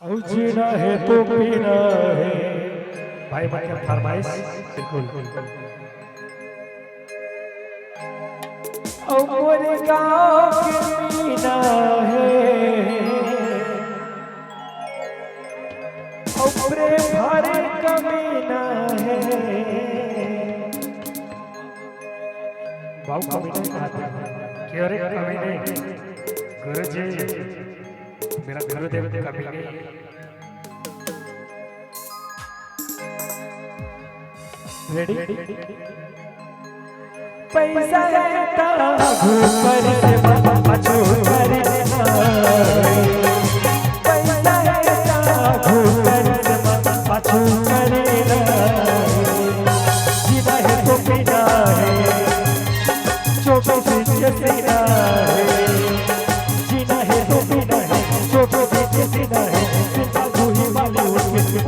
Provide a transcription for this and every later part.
और जीना है तो पीना है। भाई भाई का फरमाइश बिल्कुल। और मोरे गाँव के मीना है, और प्रेम भरे कमीना है। बाबू कमीने आते क्यों रे कमीने? गुरुजी मेरा गुरुदेव कमीने। रेडी? पैसा है घूपर से पाछू करे ना, पैसा है घूपर से पाछू करे ना। जीना है तो पीना है, चोटों से सीना है। जीना है तो पीना है, चोटों से सीना है। जिंदा जूही वाली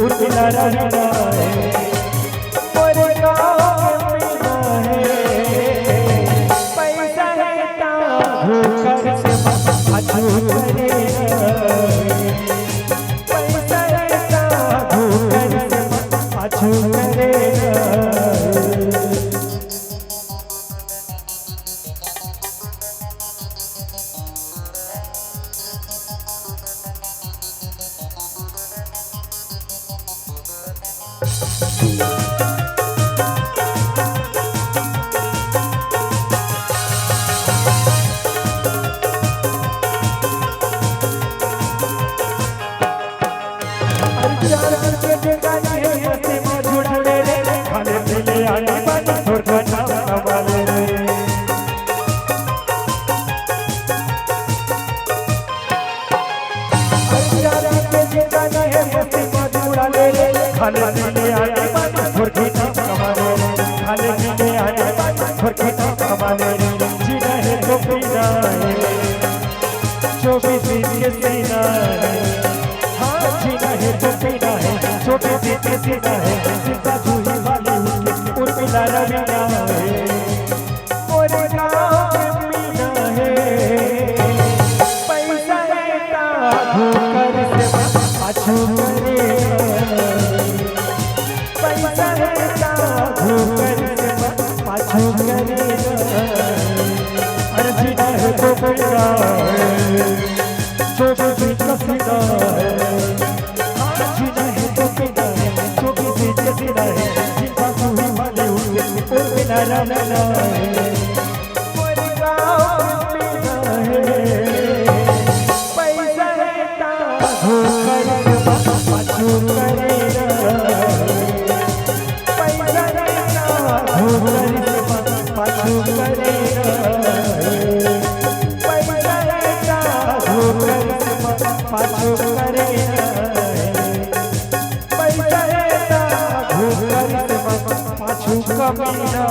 उर्मिला रहना है। मोरे गाँव के मीना है, पैसा है घूकर से पाछू करे ना। पैसा है घूकर से पाछू करे ना। खाने पीने आने भुरखी ना कमाने, खाने पीने आने भुरखी ना कमाने। जीना है तो पीना है, 24 के सीना है। हाँ जीना है तो पीना है, 24 के सीना है। जिंदा जूही वाली उर्मिला रवीना है। मोरे गाँव के मीना है, पैसा है घूकर से पाछू करे। पैसा है घूकर से पाछू करे। अरे जीना है तो पीना है, 24 का सीना है। हाँ जीना है तो पीना है, 24 का सीना है। जिंदा जूही वाली उर्मिला रवीना है। मोरे गाँव के मीना है, पैसा है घूकर से पाछू करे। पाछू करे पाछू करे पैसा पाछू कमीना।